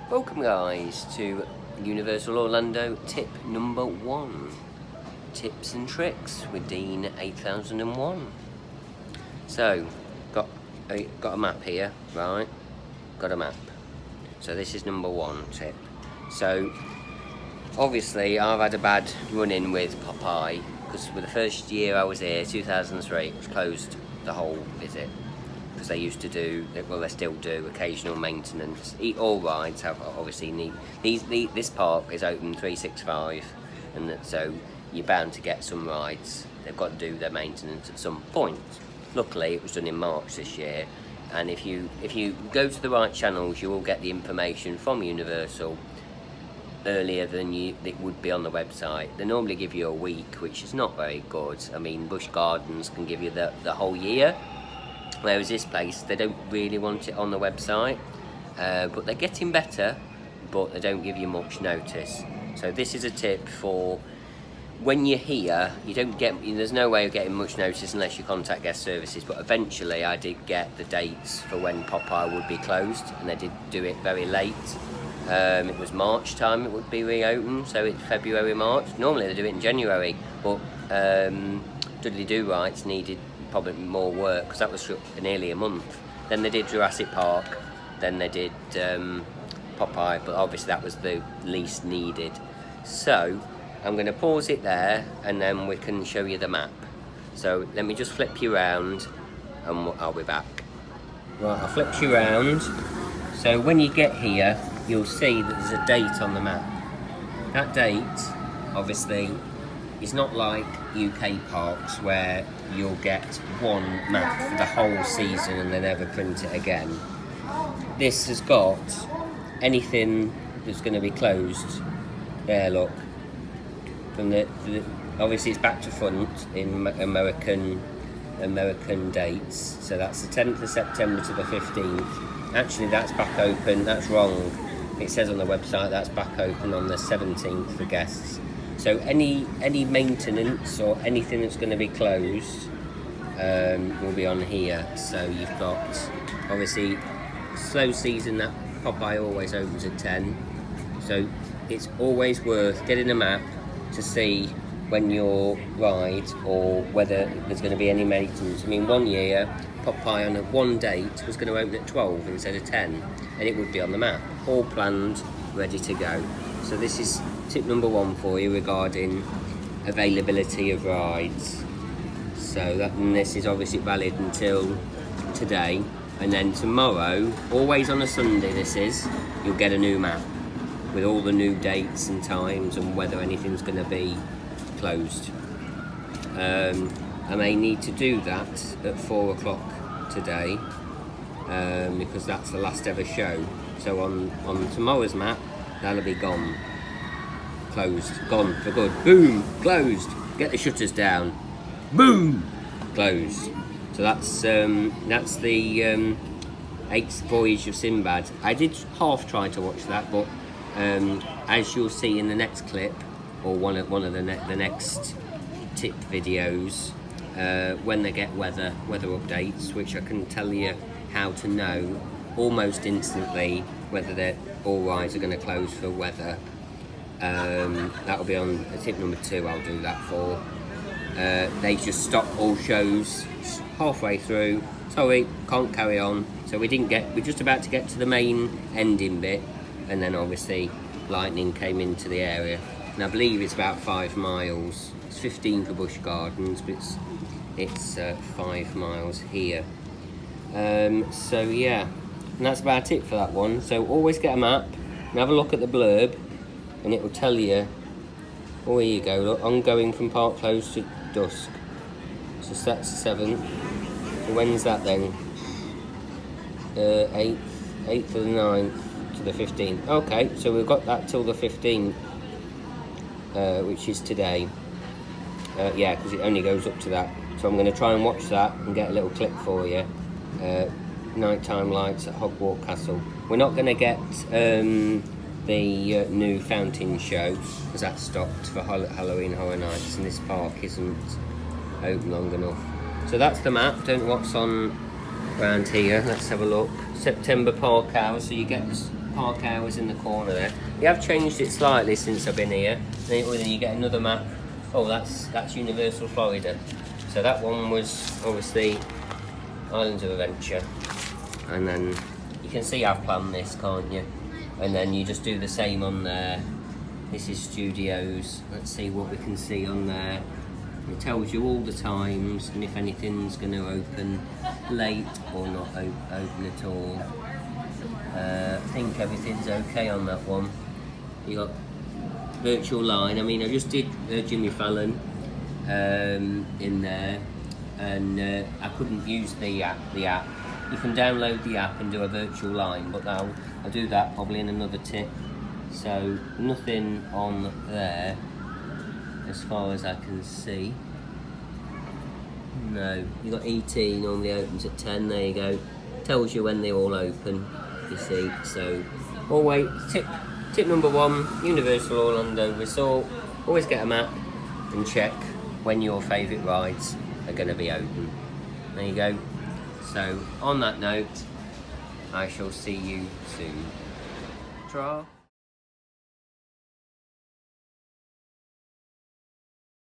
Welcome guys to Universal Orlando tip number 1. Tips and tricks with Dean 8001. So, got a map here, right? Got a map. So this is number 1 tip. So, obviously I've had a bad run-in with Popeye, because for the first year I was here, 2003, it was closed the whole visit. Because they used to do, well they still do, occasional maintenance. All rides have obviously need, this park is open 365, and so you're bound to get some rides. They've got to do their maintenance at some point. Luckily it was done in March this year, and if you go to the right channels, you will get the information from Universal earlier than it would be on the website. They normally give you a week, which is not very good. I mean, Busch Gardens can give you the whole year, whereas this place, they don't really want it on the website, but they're getting better, but they don't give you much notice. So this is a tip for when you're here. You don't get, there's no way of getting much notice unless you contact guest services, but eventually I did get the dates for when Popeye would be closed, and they did do it very late. It was March time it would be reopened, so it's February, March. Normally they do it in January, but Dudley Do Rights needed probably more work, because that was for nearly a month. Then they did Jurassic Park, then they did Popeye, but obviously that was the least needed. So I'm going to pause it there, and then we can show you the map. So let me just flip you around, and I'll be back. Right, I flipped you around. So when you get here, you'll see that there's a date on the map. That date, obviously, is not like UK parks where you'll get one map for the whole season and they never print it again. This has got anything that's going to be closed. There, look. From the obviously it's back to front in American dates. So that's the 10th of September to the 15th. Actually, that's back open. That's wrong. It says on the website that's back open on the 17th for guests. So any maintenance or anything that's going to be closed will be on here. So you've got, obviously, slow season, that Popeye always opens at 10. So it's always worth getting a map to see when your ride or whether there's going to be any maintenance. I mean, one year Popeye on one date was going to open at 12 instead of 10, and it would be on the map, all planned, ready to go. So this is tip number 1 for you regarding availability of rides. So and this is obviously valid until today, and then tomorrow, always on a Sunday this is, you'll get a new map with all the new dates and times and whether anything's going to be closed. I may need to do that at 4 o'clock today, because that's the last ever show. So on tomorrow's map, that'll be gone. Closed, gone for good. Boom, closed. Get the shutters down. Boom, closed. So that's the 8th Voyage of Sinbad. I did half try to watch that, but as you'll see in the next clip, or one of the next tip videos, when they get weather updates, which I can tell you how to know almost instantly whether all rides are going to close for weather. That'll be on tip number 2. I'll do that for. They just stopped all shows halfway through. Sorry, can't carry on. So we're just about to get to the main ending bit, and then obviously lightning came into the area. And I believe it's about 5 miles. It's 15 for Busch Gardens, but it's 5 miles here. So yeah, and that's about it for that one. So always get a map and have a look at the blurb, and it will tell you. Oh, here you go, look, ongoing from park close to dusk. So that's the 7th. So when's that then? 8th to the 9th to the 15th. Okay, so we've got that till the 15th, which is today. Yeah, because it only goes up to that. So I'm going to try and watch that and get a little clip for you. Nighttime lights at Hogwarts Castle. We're not going to get the new fountain show, because that's stopped for Halloween Horror Nights, and this park isn't open long enough. So that's the map. Don't know what's on around here. Let's have a look. September park hours. So you get this park hours in the corner there. You have changed it slightly since I've been here. Then you get another map. Oh, that's Universal Florida. So that one was obviously Islands of Adventure. And then you can see I've planned this, can't you? And then you just do the same on there. This is Studios. Let's see what we can see on there. It tells you all the times and if anything's going to open late or not open at all. I think everything's okay on that one. You got virtual line. I mean, I just did Jimmy Fallon in there, and I couldn't use the app. You can download the app and do a virtual line, but I'll do that probably in another tip. So nothing on there as far as I can see. No, you got ET normally opens at 10. There you go. Tells you when they all open. You see. So always tip number 1: Universal Orlando Resort. Always get a map and check when your favourite rides are going to be open. There you go. So on that note, I shall see you soon. Ta-ra.